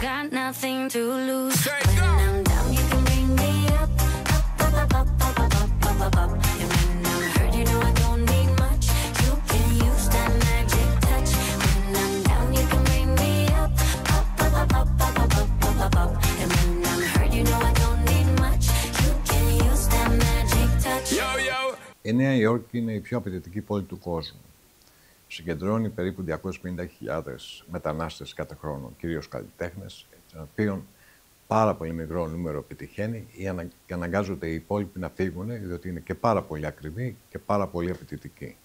got nothing to lose. When I'm down, you can bring me up, up, up, up, up, up, up, up, up, up. And when I'm hurt, you know I don't need much. You can use that magic touch. When I'm down, you can bring me up, up, up, up, up, up, up, up, up, up. And when I'm hurt, you know I don't need much. You can use that magic touch. Yo, yo. Η Νέα Υόρκη είναι η πιο απαιτητική πόλη του κόσμου. Συγκεντρώνει περίπου 250.000 μετανάστες κάθε χρόνο, κυρίως καλλιτέχνες, των οποίων πάρα πολύ μικρό νούμερο πετυχαίνει ή αναγκάζονται οι υπόλοιποι να φύγουν, διότι είναι και πάρα πολύ ακριβή και πάρα πολύ απαιτητική.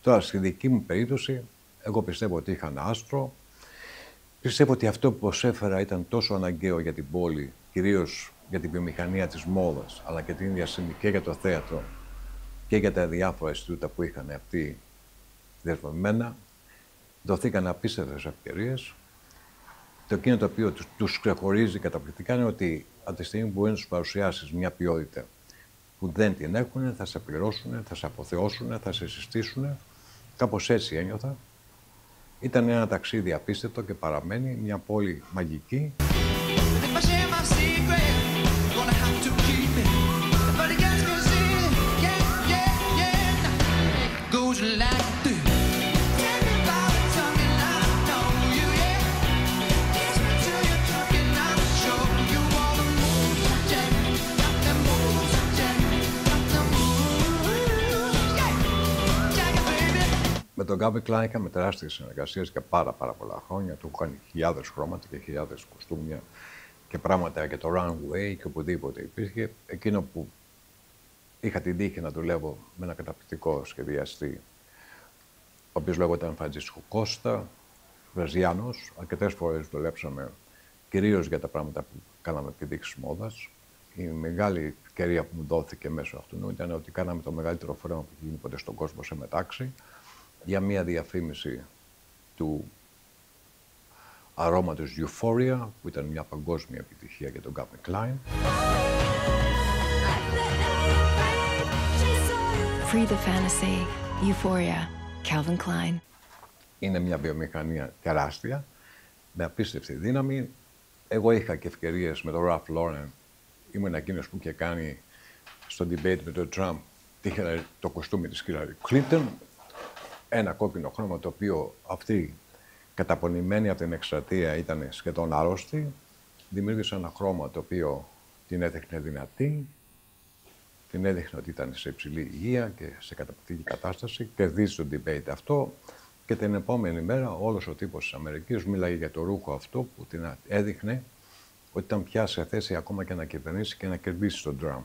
Τώρα, στη δική μου περίπτωση, εγώ πιστεύω ότι είχα ένα άστρο. Πιστεύω ότι αυτό που προσέφερα ήταν τόσο αναγκαίο για την πόλη, κυρίως για την βιομηχανία της μόδας, αλλά και την διασύνη και για το θέατρο και για τα διάφορα αισθητούτα που είχαν αυτοί δεσμευμένα. Δοθήκαν απίστευτες ευκαιρίες. Το εκείνο το οποίο τους ξεχωρίζει καταπληκτικά είναι ότι από τη στιγμή που μπορεί να τους παρουσιάσεις μια ποιότητα που δεν την έχουν, θα σε πληρώσουν, θα σε αποθεώσουν, θα σε συστήσουν. Κάπως έτσι ένιωθα. Ήταν ένα ταξίδι απίστευτο και παραμένει μια πόλη μαγική. Με τον Calvin Klein είχαμε τεράστιες συνεργασίες για πάρα πολλά χρόνια. Του έχω κάνει χιλιάδες χρώματα και χιλιάδες κοστούμια και πράγματα για το runway και οπουδήποτε υπήρχε. Εκείνο που είχα την τύχη να δουλεύω με ένα καταπληκτικό σχεδιαστή, ο οποίος λέγονταν Φραντζίσκο Κώστα, Βραζιάνος. Αρκετές φορές δουλέψαμε κυρίως για τα πράγματα που κάναμε επιδείξεις μόδας. Η μεγάλη ευκαιρία που μου δόθηκε μέσω αυτού ήταν ότι κάναμε το μεγαλύτερο φόρεμα που γίνει ποτέ στον κόσμο σε μετάξι, για μια διαφήμιση του αρώματος Euphoria, που ήταν μια παγκόσμια επιτυχία για τον Calvin Klein. Free the fantasy. Euphoria. Calvin Klein. Είναι μια βιομηχανία τεράστια, με απίστευτη δύναμη. Εγώ είχα και ευκαιρίες με τον Ralph Lauren. Ήμουν εκείνος που είχε κάνει στο debate με τον Trump το κοστούμι της Hillary Clinton. Ένα κόκκινο χρώμα το οποίο αυτή καταπονημένη από την εκστρατεία ήταν σχεδόν άρρωστη. Δημιούργησε ένα χρώμα το οποίο την έδειχνε δυνατή, την έδειχνε ότι ήταν σε υψηλή υγεία και σε καταπληκτική κατάσταση. Κερδίζει το debate αυτό και την επόμενη μέρα όλος ο τύπος της Αμερικής μίλαγε για το ρούχο αυτό που την έδειχνε ότι ήταν πια σε θέση ακόμα και να κυβερνήσει και να κερδίσει τον Τραμπ.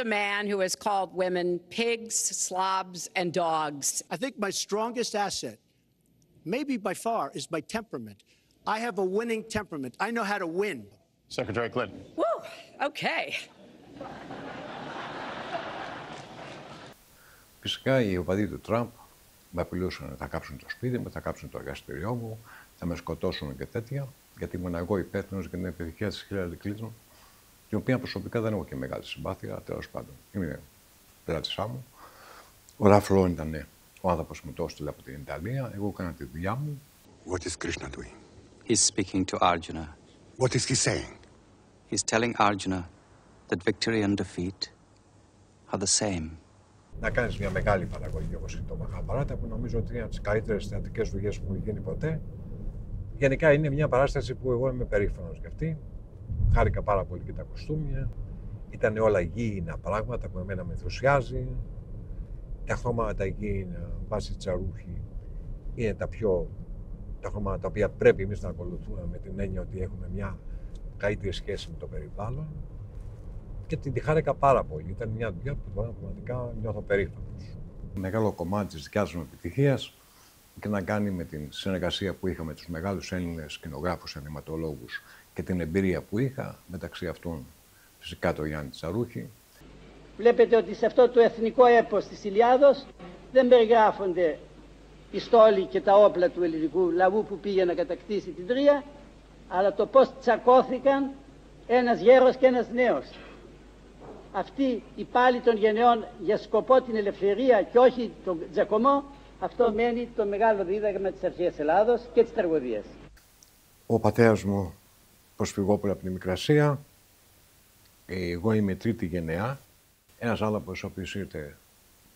The man who has called women pigs, slobs, and dogs. I think my strongest asset, maybe by far, is my temperament. I have a winning temperament. I know how to win. Secretary Clinton. Woo, okay. Φυσικά οι οπαδοί του Τραμπ με απειλούσαν, θα κάψουν το σπίτι μου, θα κάψουν το εργαστήριό μου, θα με σκοτώσουν και τέτοια, γιατί ήμουν εγώ υπεύθυνος για την επιτυχία της Hillary Clinton, την οποία προσωπικά δεν έχω και μεγάλη συμπάθεια, τέλος πάντων. Είναι πελάτησά μου. Ο Ralph Lauren ήταν ο άνθρωπος που μου το έστειλε από την Ιταλία. Εγώ έκανα τη δουλειά μου. What is Krishna doing? He's speaking to Arjuna. What is he saying? He's telling Arjuna that victory and defeat are the same. Να κάνεις μια μεγάλη παραγωγή όπως είναι το Μαχαμπαράτα, που νομίζω ότι είναι από τις καλύτερες θεατρικές δουλειές που έχει γίνει ποτέ. Γενικά είναι μια παράσταση που εγώ είμαι περήφανος για αυτή. Χάρηκα πάρα πολύ και τα κοστούμια. Ήταν όλα γήινα πράγματα που εμένα με ενθουσιάζει. Τα χρώματα γήινα, βάσει τσαρούχη, είναι τα χρώματα τα οποία πρέπει εμείς να ακολουθούμε με την έννοια ότι έχουμε μια καλύτερη σχέση με το περιβάλλον. Και τη χάρηκα πάρα πολύ. Ήταν μια δουλειά που πραγματικά νιώθω περήφανος. Μεγάλο κομμάτι της δικιάς μου επιτυχίας και να κάνει με την συνεργασία που είχαμε με τους μεγάλους Έλληνες σκηνογράφους, animατολόγους και την εμπειρία που είχα, μεταξύ αυτών φυσικά το Γιάννη Τσαρούχη. Βλέπετε ότι σε αυτό το εθνικό έπος της Ηλιάδος δεν περιγράφονται οι στόλοι και τα όπλα του ελληνικού λαού που πήγε να κατακτήσει την Τρία, αλλά το πώς τσακώθηκαν ένας γέρος και ένας νέος. Αυτοί οι πάλοι των γενεών για σκοπό την ελευθερία και όχι τον τζακωμό, αυτό μένει το μεγάλο δίδαγμα της αρχαίας Ελλάδος και της τραγωδίας. Ο πατέρας μου προσφυγόπουλο από τη Μικρασία, εγώ είμαι τρίτη γενεά, ένας άνθρωπος ο οποίος ήρθε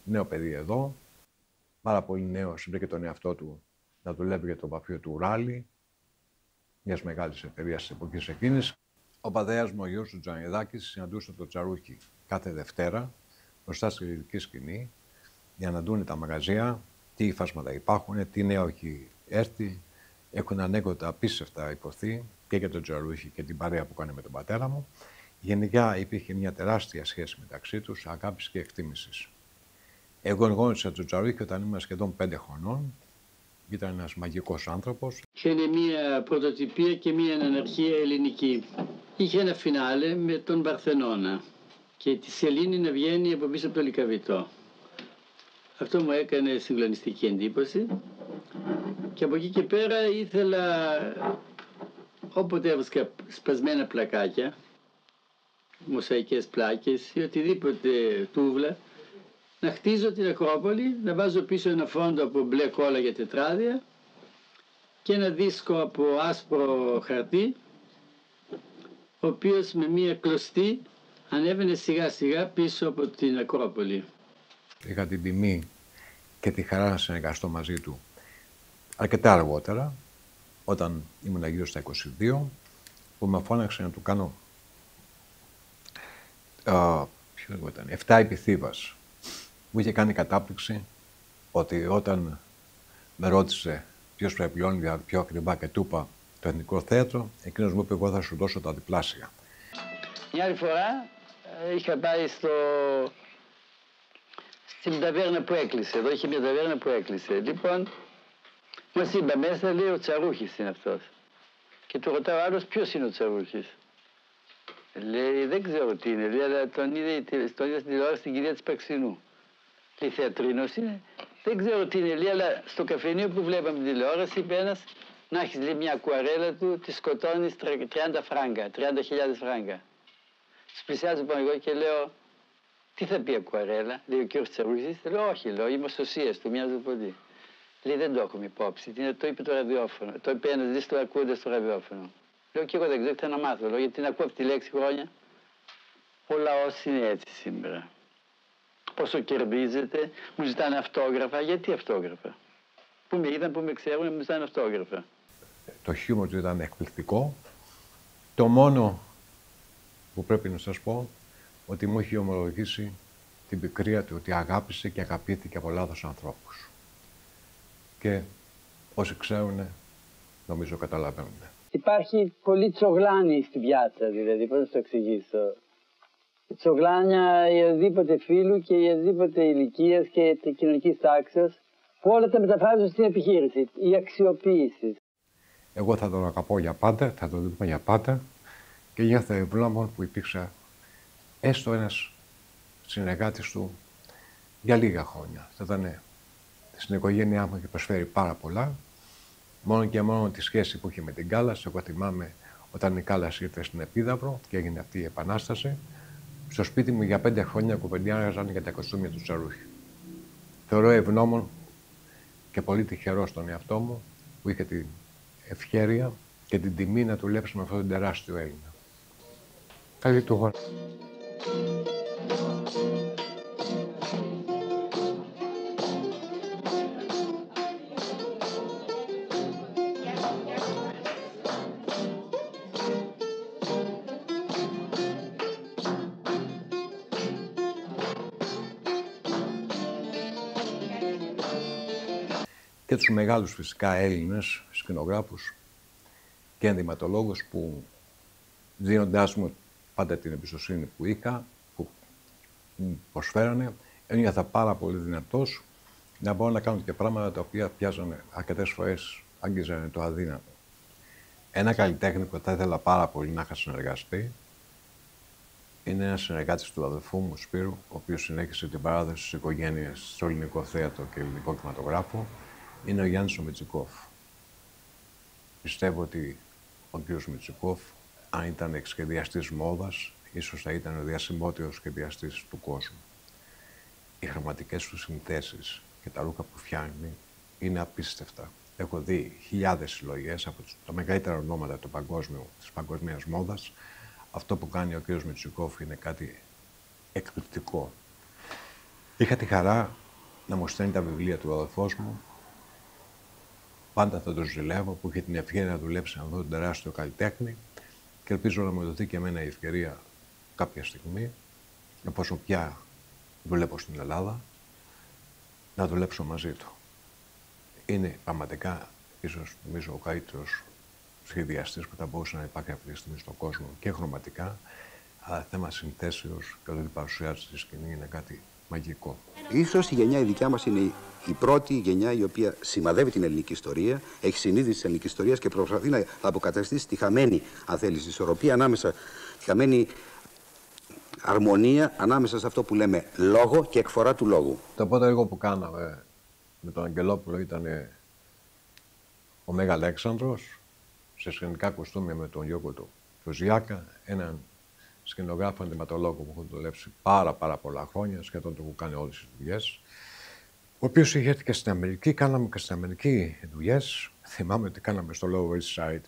νέο παιδί εδώ, πάρα πολύ νέος, βρήκε τον εαυτό του να δουλεύει για το βαφείο του Ράλι, μιας μεγάλης εταιρείας της εποχής εκείνης. Ο πατέρας μου, ο γιος του Τζανιδάκης, συναντούσε τον Τσαρούχη κάθε Δευτέρα μπροστά στη λυρική σκηνή για να δουν τα μαγαζιά, τι υφάσματα υπάρχουν, τι νέο έχει έρθει. Έχουν ανέκδοτα απίστευτα υποθεί και για τον Τσαρούχη και την παρέα που κάνει με τον πατέρα μου. Γενικά υπήρχε μια τεράστια σχέση μεταξύ τους, αγάπης και εκτίμησης. Εγώ γνώρισα τον Τσαρούχη όταν ήμουν σχεδόν 5 χρονών. Ήταν ένας μαγικός άνθρωπος. Είχε μια πρωτοτυπία και μια αναρχία ελληνική. Είχε ένα φινάλε με τον Παρθενώνα και τη σελήνη να βγαίνει από πίσω από το Λυκαβητό. Αυτό μου έκανε συγκλονιστική εντύπωση και από εκεί και πέρα ήθελα, όποτε έβρισκα σπασμένα πλακάκια, μοσαϊκές πλάκες ή οτιδήποτε τούβλα, να χτίζω την Ακρόπολη, να βάζω πίσω ένα φόντο από μπλε κόλλα για τετράδια και ένα δίσκο από άσπρο χαρτί, ο οποίος με μία κλωστή ανέβαινε σιγά σιγά πίσω από την Ακρόπολη. Είχα την τιμή και τη χαρά να συνεργαστώ μαζί του αρκετά αργότερα, όταν ήμουν γύρω στα 22, που με φώναξε να του κάνω 7 επιθύβας. Μου είχε κάνει κατάπληξη ότι όταν με ρώτησε ποιος πρέπει πληρώνει πιο ακριβά και του είπα το Εθνικό Θέατρο, εκείνος μου είπε εγώ θα σου δώσω τα διπλάσια. Μια άλλη φορά είχα πάει στην ταβέρνα που έκλεισε. Εδώ είχε μια ταβέρνα που έκλεισε. Λοιπόν, μας είπα μέσα, λέει ο Τσαρούχης είναι αυτός. Και του ρωτάω άλλος ποιος είναι ο Τσαρούχης. Λέει δεν ξέρω τι είναι, λέει, αλλά τον είδε στην τηλεόραση την κυρία της Παξινού. Λέει θεατρίνος είναι. Δεν ξέρω τι είναι, λέει, αλλά στο καφενείο που βλέπαμε την τηλεόραση είπε ένας να έχεις λέει μια ακουαρέλα του, τη σκοτώνεις 30 φράγκα, 30.000 φράγκα. Σπλησιάζω πάνω εγώ και λέω τι θα πει ακουαρέλα, λέει ο κύριος Τσαρούχης. Λέω όχι, λέω, είμαι οσοσίας του, μοιάζω πολύ. Λέει δεν το έχουμε υπόψη, το είπε το ραδιόφωνο, το είπε ένας δις το ακούγοντας στο ραδιόφωνο. Λέω και εγώ δεν ξέρω τι θα να μάθω, λέω, γιατί την ακούω αυτή τη λέξη χρόνια. Ο λαός είναι έτσι σήμερα. Πόσο κερδίζεται, μου ζητάνε αυτόγραφα, γιατί αυτόγραφα. Που με είδαν, που με ξέρουν, μου ζητάνε αυτόγραφα. Το χιούμορ του ήταν εκπληκτικό. Το μόνο που πρέπει να σας πω, ότι μου έχει ομολογήσει την πικρία του ότι αγάπησε και αγαπήθηκε από λάθος ανθρώπους. Και όσοι ξέρουν, νομίζω καταλαβαίνουν. Υπάρχει πολύ τσογλάνη στην πιάτσα, δηλαδή, πώς να το εξηγήσω. Τσογλάνια οποιοδήποτε φίλου και οποιοδήποτε ηλικίας και κοινωνικής τάξης, που όλα τα μεταφράζουν στην επιχείρηση, η αξιοποίηση. Εγώ θα τον αγαπώ για πάντα, θα τον δούμε για πάντα και νιώθω ευγνώμων που υπήρξε έστω ένας συνεργάτης του για λίγα χρόνια. Θα ήταν στην οικογένειά μου και προσφέρει πάρα πολλά. Μόνο και μόνο τη σχέση που είχε με την Κάλλας. Εγώ θυμάμαι όταν η Κάλλας ήρθε στην Επίδαυρο και έγινε αυτή η επανάσταση. Στο σπίτι μου για 5 χρόνια κουβεντιάζαν για τα κοστούμια του Τσαρούχη. Θεωρώ ευγνώμων και πολύ τυχερό στον εαυτό μου που είχε την ευχέρεια και την τιμή να δουλέψει με αυτόν τον τεράστιο Έλληνα. Καλή του χώρα. Και τους μεγάλους φυσικά Έλληνες σκηνογράφους και ενδυματολόγους που δίνοντάς μου πάντα την εμπιστοσύνη που είχα, που μου προσφέρανε, ένιωθα πάρα πολύ δυνατός να μπορώ να κάνω και πράγματα τα οποία πιάζανε αρκετές φορές, άγγιζανε το αδύνατο. Ένα καλλιτέχνη που θα ήθελα πάρα πολύ να είχα συνεργαστεί είναι ένας συνεργάτης του αδελφού μου, Σπύρου, ο οποίος συνέχισε την παράδοση στις οικογένειες στο ελληνικό θέατρο και ελληνικό κινηματογράφο. Είναι ο Γιάννης ο Μητσικόφ. Πιστεύω ότι ο κ. Μητσικόφ, αν ήταν σχεδιαστής μόδας, ίσως θα ήταν ο διασημότερος σχεδιαστής του κόσμου. Οι χρωματικές του συνθέσεις και τα ρούχα που φτιάχνει είναι απίστευτα. Έχω δει χιλιάδες συλλογές από τα μεγαλύτερα ονόματα της παγκόσμιας μόδας. Αυτό που κάνει ο κ. Μητσικόφ είναι κάτι εκπληκτικό. Είχα τη χαρά να μου στέλνει τα βιβλία του αδελφός μου. Πάντα θα τον ζηλεύω που είχε την ευκαιρία να δουλέψει με αυτόν τον τεράστιο καλλιτέχνη και ελπίζω να μου δοθεί και εμένα η ευκαιρία κάποια στιγμή, εφόσον πια δουλεύω στην Ελλάδα, να δουλέψω μαζί του. Είναι πραγματικά, ίσως νομίζω, ο καλύτερος σχεδιαστής που θα μπορούσε να υπάρχει αυτή τη στιγμή στον κόσμο και χρωματικά, αλλά θέμα συνθέσεως και όταν παρουσιάζει στη σκηνή είναι κάτι μαγικό. Ίσως η γενιά η δικιά μας είναι η πρώτη γενιά η οποία σημαδεύει την ελληνική ιστορία, έχει συνείδηση της ελληνικής ιστορίας και προσπαθεί να αποκαταστήσει τη χαμένη, αν θέλεις, ισορροπία ανάμεσα, τη χαμένη αρμονία ανάμεσα σε αυτό που λέμε λόγο και εκφορά του λόγου. Το πρώτο έργο που κάναμε με τον Αγγελόπουλο ήταν ο Μέγα Αλέξανδρος, σε σκηνικά κοστούμια με τον Γιώργο του Ζιάκα, έναν σκηνογράφο ενδυματολόγο που έχω δουλέψει πάρα πολλά χρόνια, σχεδόν το έχω κάνει όλες τις δουλειές, ο οποίος είχε έρθει και στην Αμερική, κάναμε και στην Αμερική δουλειές. Θυμάμαι ότι κάναμε στο Lower East Side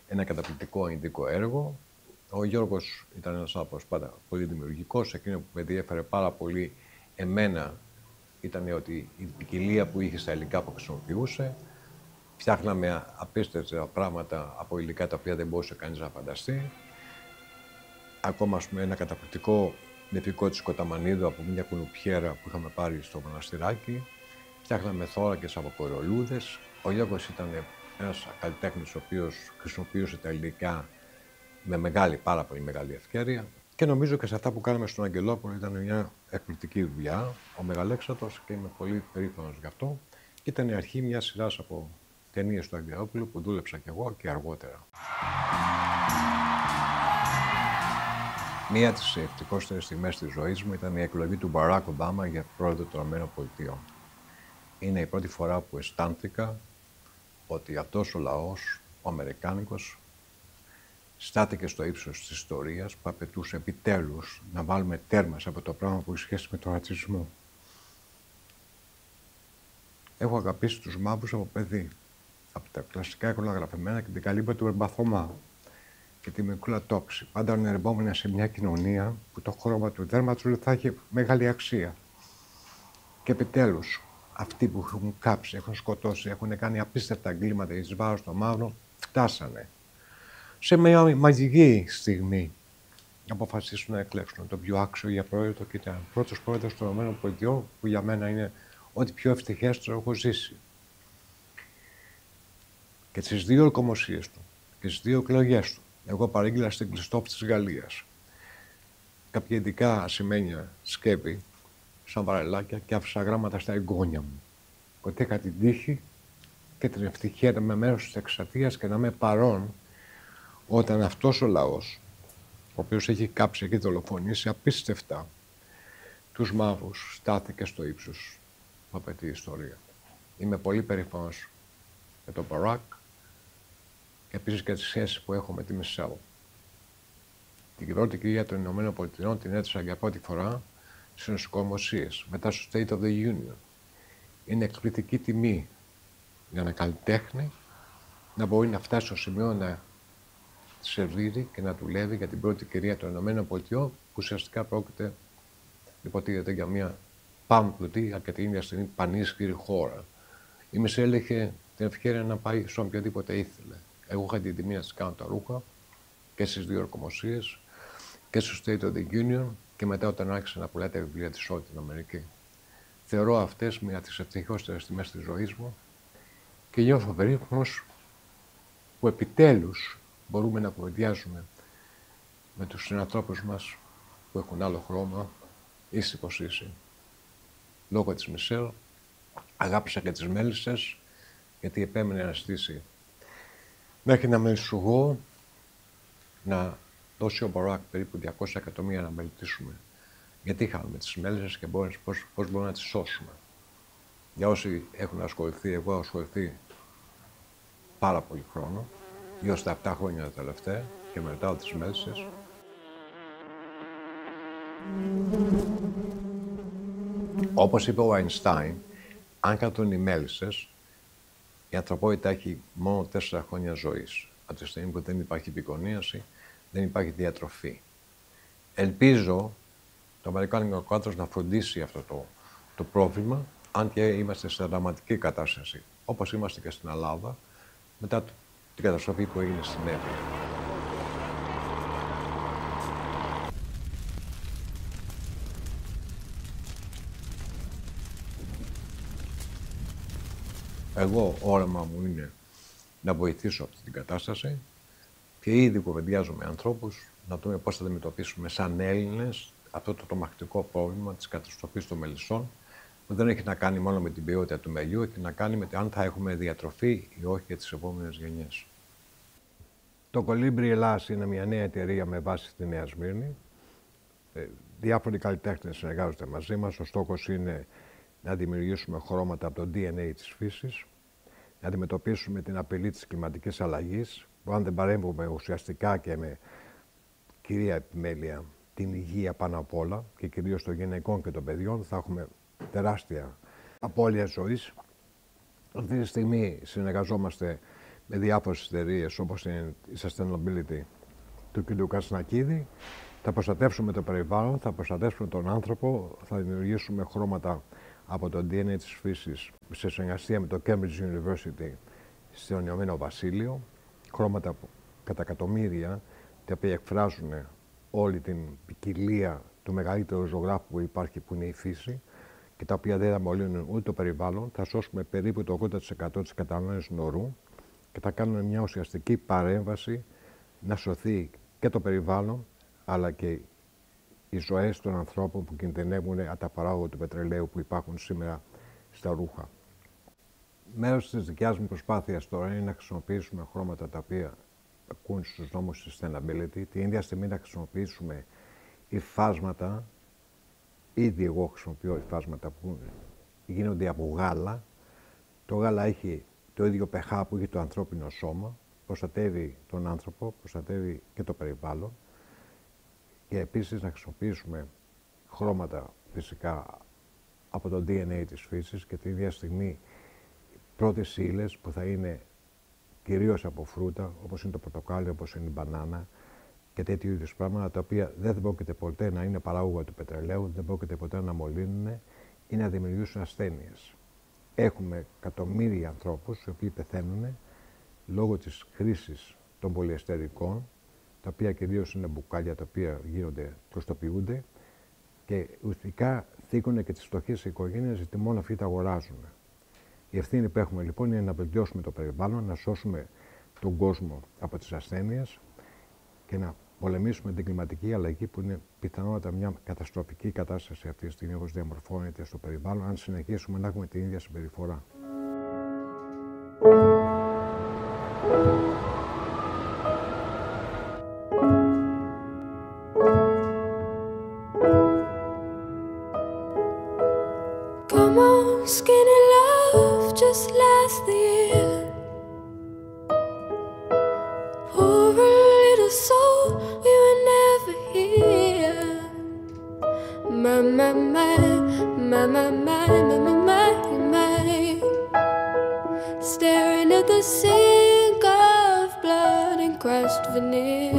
ένα καταπληκτικό ινδικό έργο. Ο Γιώργος ήταν ένας άνθρωπος πάντα πολύ δημιουργικός. Εκείνο που με ενδιέφερε πάρα πολύ εμένα ήταν ότι η ποικιλία που είχε στα υλικά που χρησιμοποιούσε. Φτιάχναμε απίστευτα πράγματα από υλικά τα οποία δεν μπορούσε κανείς να φανταστεί. Ακόμα, ας πούμε, ένα καταπληκτικό νηφικό της Κοταμανίδου από μια κουνουπιέρα που είχαμε πάρει στο μοναστηράκι. Φτιάχναμε θώρακες από κορολούδες. Ο Γιώργος ήταν ένας καλλιτέχνης ο οποίος χρησιμοποιούσε τα υλικά με πάρα πολύ μεγάλη ευκαιρία. Και νομίζω και σε αυτά που κάναμε στον Αγγελόπουλο ήταν μια εκπληκτική δουλειά. Ο Μεγαλέξατος και είμαι πολύ περήφανος γι' αυτό. Και ήταν η αρχή μιας σειράς από ταινίες του Αγγελόπουλου που δούλεψα κι εγώ και αργότερα. Μία από τις ευτυχότερες στιγμές της ζωής μου ήταν η εκλογή του Μπαράκ Ομπάμα για πρόεδρο των ΗΠΑ. Είναι η πρώτη φορά που αισθάνθηκα ότι αυτός ο λαός, ο Αμερικάνικος, στάθηκε στο ύψος της ιστορίας που απαιτούσε επιτέλους να βάλουμε τέρμα σε αυτό το πράγμα που έχει σχέση με τον ρατσισμό. Έχω αγαπήσει τους μαύρους από παιδί, από τα κλασικά εικονογραφημένα και την καλύμπα του Ερμπαθωμά και τη Μικρούλα Τόψη. Πάντα ονειρευόμουν σε μια κοινωνία που το χρώμα του δέρματος θα έχει μεγάλη αξία. Και επιτέλους, αυτοί που έχουν κάψει, έχουν σκοτώσει, έχουν κάνει απίστευτα εγκλήματα εις βάρος των μαύρων, φτάσανε σε μια μαγική στιγμή να αποφασίσουν να εκλέξουν τον πιο άξιο για πρόεδρο και ήταν πρώτος πρόεδρος των ΗΠΑ, που για μένα είναι ό,τι πιο ευτυχέστερο έχω ζήσει. Και στις δύο ορκομοσίες του και στις δύο εκλογές του, εγώ παρήγγειλα στην Κλειστόφ της Γαλλίας κάποια ειδικά ασημένια σκέπη, σαν βαρελάκια, και άφησα γράμματα στα εγγόνια μου. Ότι είχα την τύχη και την ευτυχία να είμαι μέρος της εξατίας και να είμαι παρόν όταν αυτός ο λαός, ο οποίος έχει κάψει και δολοφονήσει απίστευτα τους μαύρους, στάθηκε στο ύψος που απαιτεί η ιστορία. Είμαι πολύ περήφανος για τον Μπαράκ και επίσης και τις σχέσεις που έχω με τη Μισελ. Την πρώτη κυρία των Ηνωμένων Πολιτειών την έτρωσα για πρώτη φορά στις νοσοκομοσίες, μετά στο State of the Union. Είναι εκπληκτική τιμή για ένα καλλιτέχνη να μπορεί να φτάσει στο σημείο να σερβίρει και να δουλεύει για την πρώτη κυρία των Ηνωμένων Πολιτειών, που ουσιαστικά πρόκειται, υποτίθεται, για μια πάμπλουτη και την ίδια στιγμή πανίσχυρη χώρα. Η Μισελ είχε την ευκαιρία να πάει σε οποιοδήποτε ήθελε. Εγώ είχα την τιμή να της κάνω τα ρούχα και στις δύο ορκομοσίες και στο State of the Union και μετά όταν άρχισε να πουλάει τα βιβλία της όλη την Αμερική. Θεωρώ αυτές μια από τις ευτυχιότερες στιγμές της ζωής μου και νιώθω περήφανος που επιτέλους μπορούμε να κουβεντιάζουμε με τους συνανθρώπους μας που έχουν άλλο χρώμα, ίση πως ίση. Λόγω της Μισελ αγάπησα και τις μέλισσες, γιατί επέμενε να στήσει Μέχρι να μελισσουγώ να δώσει ο Μπαράκ περίπου 200 εκατομμύρια να μελετήσουμε γιατί χάνουμε τις μέλισσες και πώς μπορούμε να τις σώσουμε. Για όσοι έχουν ασχοληθεί, εγώ έχω ασχοληθεί πάρα πολύ χρόνο, γύρω στα 7 χρόνια τα τελευταία και μελετάω τις μέλισσες. Όπως είπε ο Αϊνστάιν, αν κατούν οι μέλισσες, η ανθρωπότητα έχει μόνο 4 χρόνια ζωής. Από τη στιγμή που δεν υπάρχει επικονίαση, δεν υπάρχει διατροφή. Ελπίζω το αμερικάνικο κράτος να φροντίσει αυτό το πρόβλημα, αν και είμαστε σε δραματική κατάσταση, όπως είμαστε και στην Ελλάδα, μετά την καταστροφή που έγινε στην Εύβοια. Εγώ, όραμα μου είναι να βοηθήσω αυτή την κατάσταση και ήδη κουβεντιάζω με ανθρώπους να δούμε πώς θα αντιμετωπίσουμε σαν Έλληνες αυτό το τρομακτικό πρόβλημα της καταστροφής των μελισσών, που δεν έχει να κάνει μόνο με την ποιότητα του μελιού, έχει να κάνει με το αν θα έχουμε διατροφή ή όχι για τις επόμενες γενιές. Το Colibri Ελλάς είναι μια νέα εταιρεία με βάση στη Νέα Σμύρνη. Διάφοροι καλλιτέχνες συνεργάζονται μαζί μας. Ο στόχος είναι να δημιουργήσουμε χρώματα από το DNA της φύσης, να αντιμετωπίσουμε την απειλή της κλιματικής αλλαγής, που αν δεν παρέμβουμε ουσιαστικά και με κυρία επιμέλεια την υγεία πάνω απ' όλα και κυρίως των γυναικών και των παιδιών, θα έχουμε τεράστια απώλεια ζωής. Αυτή τη στιγμή συνεργαζόμαστε με διάφορες εταιρείες όπως είναι η Sustainability του κ. Κασνακίδη. Θα προστατεύσουμε το περιβάλλον, θα προστατεύσουμε τον άνθρωπο, θα δημιουργήσουμε χρώματα από το DNA της φύσης σε συνεργασία με το Cambridge University στο Ηνωμένο Βασίλειο. Χρώματα κατά εκατομμύρια, τα οποία εκφράζουν όλη την ποικιλία του μεγαλύτερου ζωγράφου που υπάρχει, που είναι η φύση, και τα οποία δεν θα μολύνουν ούτε το περιβάλλον. Θα σώσουμε περίπου το 80% της κατανάλωσης νερού και θα κάνουμε μια ουσιαστική παρέμβαση να σωθεί και το περιβάλλον, αλλά και οι ζωές των ανθρώπων που κινδυνεύουν από τα παράγωγα του πετρελαίου που υπάρχουν σήμερα στα ρούχα. Μέρος της δικιάς μου προσπάθειας τώρα είναι να χρησιμοποιήσουμε χρώματα τα οποία ακούν στους νόμους sustainability, την ίδια στιγμή να χρησιμοποιήσουμε υφάσματα, ήδη εγώ χρησιμοποιώ υφάσματα που γίνονται από γάλα. Το γάλα έχει το ίδιο pH που έχει το ανθρώπινο σώμα, προστατεύει τον άνθρωπο, προστατεύει και το περιβάλλον, και επίσης να χρησιμοποιήσουμε χρώματα φυσικά από το DNA της φύσης και την ίδια στιγμή πρώτες ύλες που θα είναι κυρίως από φρούτα, όπως είναι το πορτοκάλι, όπως είναι η μπανάνα και τέτοιου είδους πράγματα, τα οποία δεν πρόκειται ποτέ να είναι παράγωγα του πετρελαίου, δεν πρόκειται ποτέ να μολύνουν ή να δημιουργήσουν ασθένειες. Έχουμε εκατομμύρια ανθρώπους οι οποίοι πεθαίνουν λόγω της χρήσης των πολυεστερικών, τα οποία κυρίως είναι μπουκάλια, τα οποία γίνονται, προστοποιούνται και ουσιαστικά θίγουν και τις φτωχές οικογένειες, γιατί μόνο αυτοί τα αγοράζουν. Η ευθύνη που έχουμε λοιπόν είναι να βελτιώσουμε το περιβάλλον, να σώσουμε τον κόσμο από τις ασθένειες και να πολεμήσουμε την κλιματική αλλαγή, που είναι πιθανότατα μια καταστροφική κατάσταση αυτή τη στιγμή όπως διαμορφώνεται στο περιβάλλον, αν συνεχίσουμε να έχουμε την ίδια συμπεριφορά. Come on, skinny love, just last the year. Poor little soul, we were never here. My, my, my, my, my, my, my, my, my, my. Staring at the sink of blood and crushed veneer.